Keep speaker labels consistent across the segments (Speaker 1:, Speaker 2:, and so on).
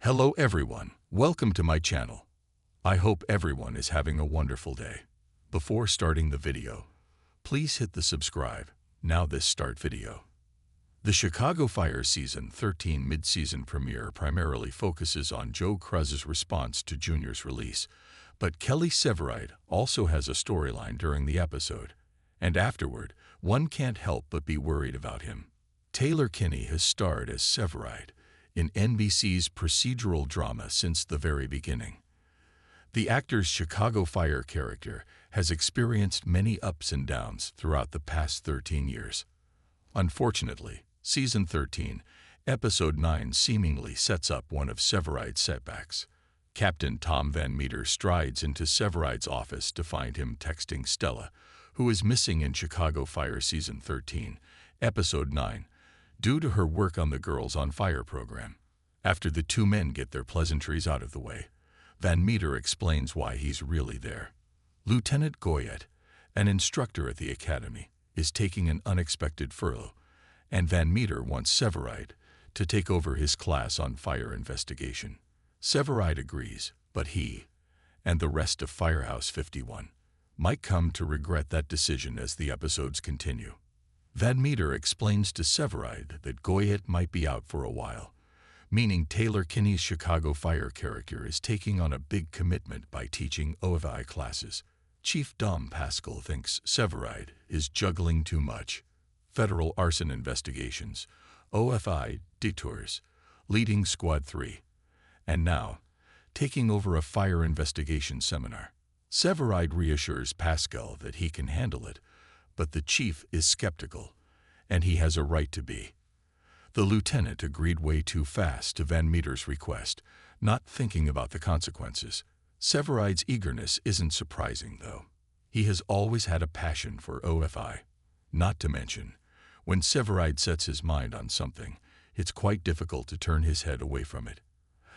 Speaker 1: Hello everyone, welcome to my channel. I hope everyone is having a wonderful day. Before starting the video, please hit the subscribe. Now this start video. The Chicago Fire Season 13 mid-season premiere primarily focuses on Joe Cruz's response to Junior's release, but Kelly Severide also has a storyline during the episode, and afterward, one can't help but be worried about him. Taylor Kinney has starred as Severide in NBC's procedural drama since the very beginning. The actor's Chicago Fire character has experienced many ups and downs throughout the past 13 years. Unfortunately, Season 13, Episode 9 seemingly sets up one of Severide's setbacks. Captain Tom Van Meter strides into Severide's office to find him texting Stella, who is missing in Chicago Fire Season 13, Episode 9, due to her work on the Girls on Fire program. After the two men get their pleasantries out of the way, Van Meter explains why he's really there. Lieutenant Goyette, an instructor at the academy, is taking an unexpected furlough, and Van Meter wants Severide to take over his class on fire investigation. Severide agrees, but he, and the rest of Firehouse 51, might come to regret that decision as the episodes continue. Van Meter explains to Severide that Goyette might be out for a while, meaning Taylor Kinney's Chicago Fire character is taking on a big commitment by teaching OFI classes. Chief Dom Pascal thinks Severide is juggling too much. Federal arson investigations, OFI detours, leading Squad 3, and now taking over a fire investigation seminar. Severide reassures Pascal that he can handle it, but the chief is skeptical, and he has a right to be. The lieutenant agreed way too fast to Van Meter's request, not thinking about the consequences. Severide's eagerness isn't surprising, though. He has always had a passion for OFI. Not to mention, when Severide sets his mind on something, it's quite difficult to turn his head away from it.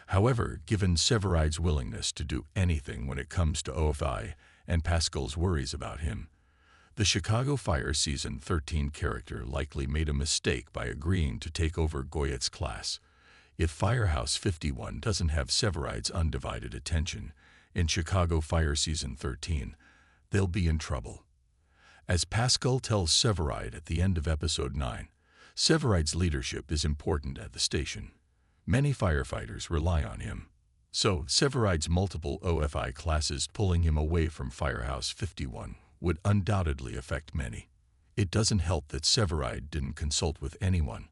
Speaker 1: However, given Severide's willingness to do anything when it comes to OFI and Pascal's worries about him, the Chicago Fire Season 13 character likely made a mistake by agreeing to take over Goyette's class. If Firehouse 51 doesn't have Severide's undivided attention in Chicago Fire Season 13, they'll be in trouble. As Pascal tells Severide at the end of Episode 9, Severide's leadership is important at the station. Many firefighters rely on him. So, Severide's multiple OFI classes pulling him away from Firehouse 51 would undoubtedly affect many. It doesn't help that Severide didn't consult with anyone,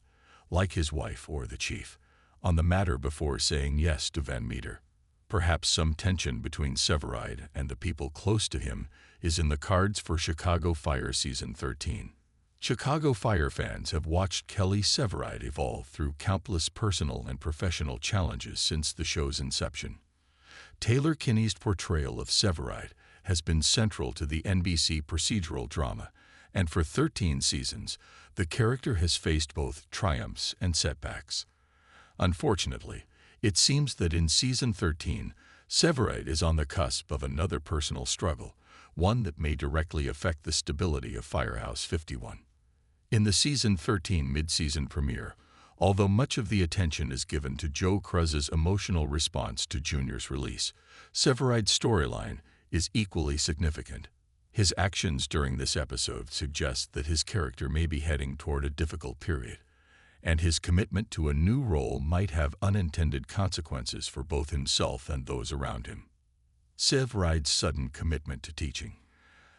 Speaker 1: like his wife or the chief, on the matter before saying yes to Van Meter. Perhaps some tension between Severide and the people close to him is in the cards for Chicago Fire Season 13. Chicago Fire fans have watched Kelly Severide evolve through countless personal and professional challenges since the show's inception. Taylor Kinney's portrayal of Severide has been central to the NBC procedural drama, and for 13 seasons, the character has faced both triumphs and setbacks. Unfortunately, it seems that in Season 13, Severide is on the cusp of another personal struggle, one that may directly affect the stability of Firehouse 51. In the Season 13 mid-season premiere, although much of the attention is given to Joe Cruz's emotional response to Junior's release, Severide's storyline is equally significant. His actions during this episode suggest that his character may be heading toward a difficult period, and his commitment to a new role might have unintended consequences for both himself and those around him. Severide's sudden commitment to teaching,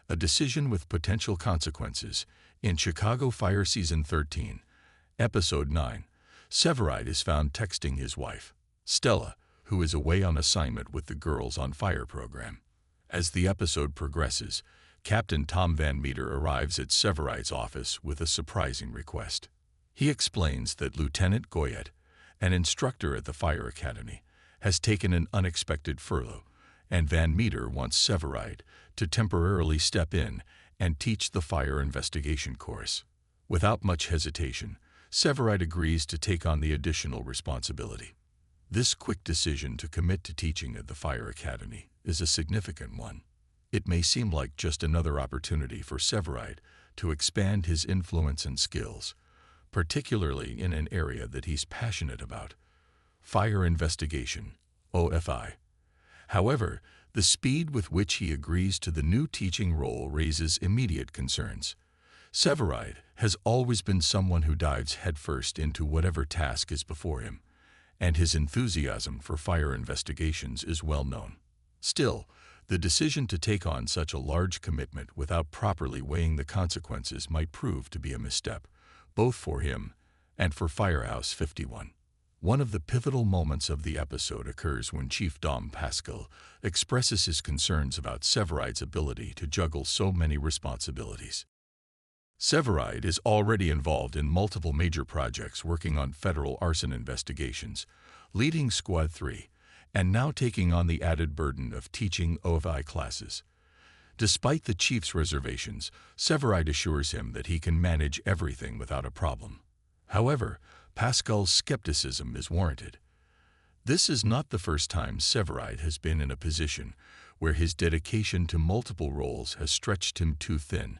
Speaker 1: a decision with potential consequences. In Chicago Fire Season 13, Episode 9, Severide is found texting his wife, Stella, who is away on assignment with the Girls on Fire program. As the episode progresses, Captain Tom Van Meter arrives at Severide's office with a surprising request. He explains that Lieutenant Goyette, an instructor at the Fire Academy, has taken an unexpected furlough, and Van Meter wants Severide to temporarily step in and teach the fire investigation course. Without much hesitation, Severide agrees to take on the additional responsibility. This quick decision to commit to teaching at the Fire Academy is a significant one. It may seem like just another opportunity for Severide to expand his influence and skills, particularly in an area that he's passionate about. Fire Investigation, OFI. However, the speed with which he agrees to the new teaching role raises immediate concerns. Severide has always been someone who dives headfirst into whatever task is before him, and his enthusiasm for fire investigations is well known. Still, the decision to take on such a large commitment without properly weighing the consequences might prove to be a misstep, both for him and for Firehouse 51. One of the pivotal moments of the episode occurs when Chief Dom Pascal expresses his concerns about Severide's ability to juggle so many responsibilities. Severide is already involved in multiple major projects working on federal arson investigations, leading Squad 3, and now taking on the added burden of teaching OFI classes. Despite the chief's reservations, Severide assures him that he can manage everything without a problem. However, Pascal's skepticism is warranted. This is not the first time Severide has been in a position where his dedication to multiple roles has stretched him too thin,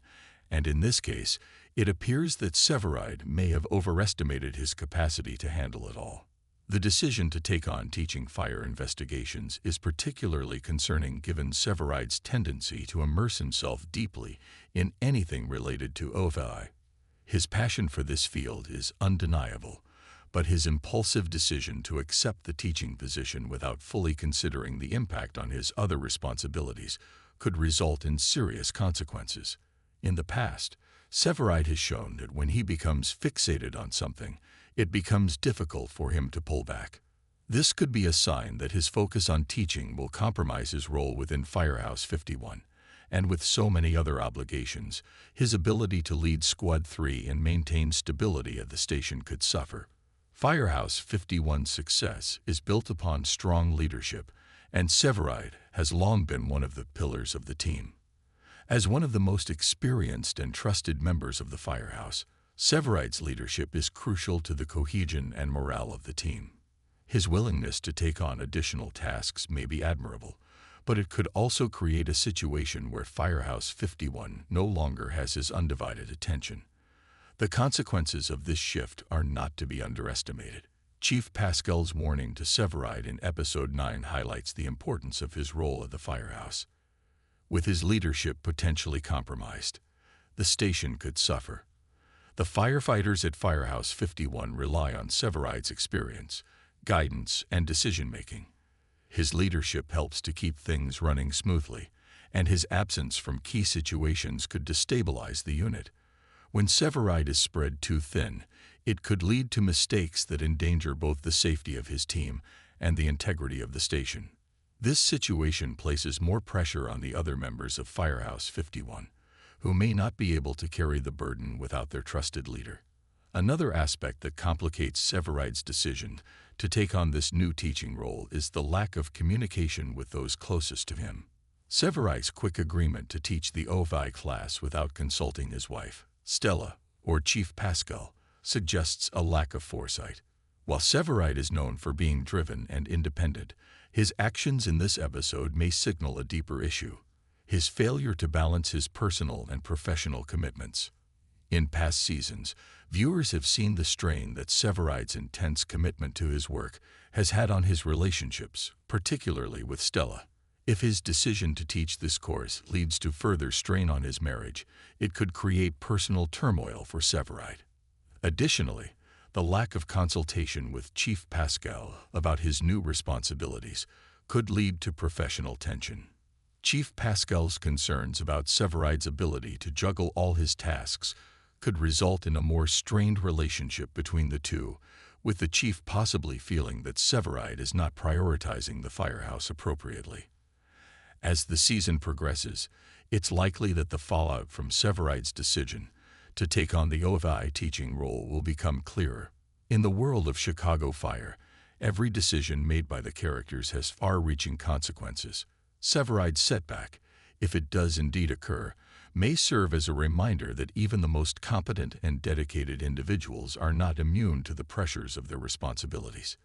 Speaker 1: and in this case, it appears that Severide may have overestimated his capacity to handle it all. The decision to take on teaching fire investigations is particularly concerning given Severide's tendency to immerse himself deeply in anything related to OFI. His passion for this field is undeniable, but his impulsive decision to accept the teaching position without fully considering the impact on his other responsibilities could result in serious consequences. In the past, Severide has shown that when he becomes fixated on something, it becomes difficult for him to pull back. This could be a sign that his focus on teaching will compromise his role within Firehouse 51, and with so many other obligations, his ability to lead Squad 3 and maintain stability at the station could suffer. Firehouse 51's success is built upon strong leadership, and Severide has long been one of the pillars of the team. As one of the most experienced and trusted members of the Firehouse, Severide's leadership is crucial to the cohesion and morale of the team. His willingness to take on additional tasks may be admirable, but it could also create a situation where Firehouse 51 no longer has his undivided attention. The consequences of this shift are not to be underestimated. Chief Pascal's warning to Severide in Episode 9 highlights the importance of his role at the Firehouse. With his leadership potentially compromised, the station could suffer. The firefighters at Firehouse 51 rely on Severide's experience, guidance, and decision-making. His leadership helps to keep things running smoothly, and his absence from key situations could destabilize the unit. When Severide is spread too thin, it could lead to mistakes that endanger both the safety of his team and the integrity of the station. This situation places more pressure on the other members of Firehouse 51, who may not be able to carry the burden without their trusted leader. Another aspect that complicates Severide's decision to take on this new teaching role is the lack of communication with those closest to him. Severide's quick agreement to teach the OFI class without consulting his wife, Stella, or Chief Pascal, suggests a lack of foresight. While Severide is known for being driven and independent, his actions in this episode may signal a deeper issue: his failure to balance his personal and professional commitments. In past seasons, viewers have seen the strain that Severide's intense commitment to his work has had on his relationships, particularly with Stella. If his decision to teach this course leads to further strain on his marriage, it could create personal turmoil for Severide. Additionally, the lack of consultation with Chief Pascal about his new responsibilities could lead to professional tension. Chief Pascal's concerns about Severide's ability to juggle all his tasks could result in a more strained relationship between the two, with the chief possibly feeling that Severide is not prioritizing the Firehouse appropriately. As the season progresses, it's likely that the fallout from Severide's decision to take on the OFI teaching role will become clearer. In the world of Chicago Fire, every decision made by the characters has far-reaching consequences. Severide's setback, if it does indeed occur, may serve as a reminder that even the most competent and dedicated individuals are not immune to the pressures of their responsibilities.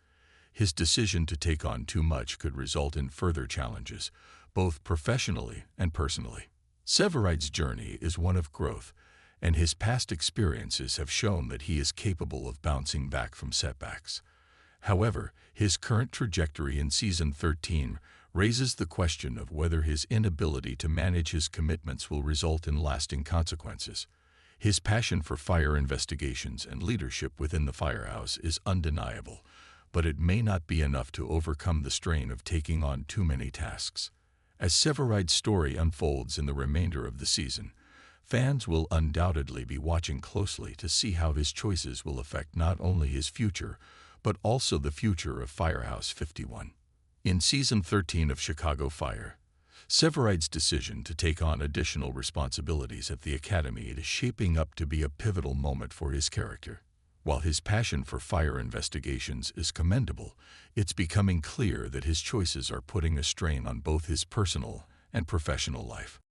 Speaker 1: His decision to take on too much could result in further challenges, both professionally and personally. Severide's journey is one of growth, and his past experiences have shown that he is capable of bouncing back from setbacks. However, his current trajectory in Season 13 raises the question of whether his inability to manage his commitments will result in lasting consequences. His passion for fire investigations and leadership within the Firehouse is undeniable, but it may not be enough to overcome the strain of taking on too many tasks. As Severide's story unfolds in the remainder of the season, fans will undoubtedly be watching closely to see how his choices will affect not only his future, but also the future of Firehouse 51. In Season 13 of Chicago Fire, Severide's decision to take on additional responsibilities at the Academy is shaping up to be a pivotal moment for his character. While his passion for fire investigations is commendable, it's becoming clear that his choices are putting a strain on both his personal and professional life.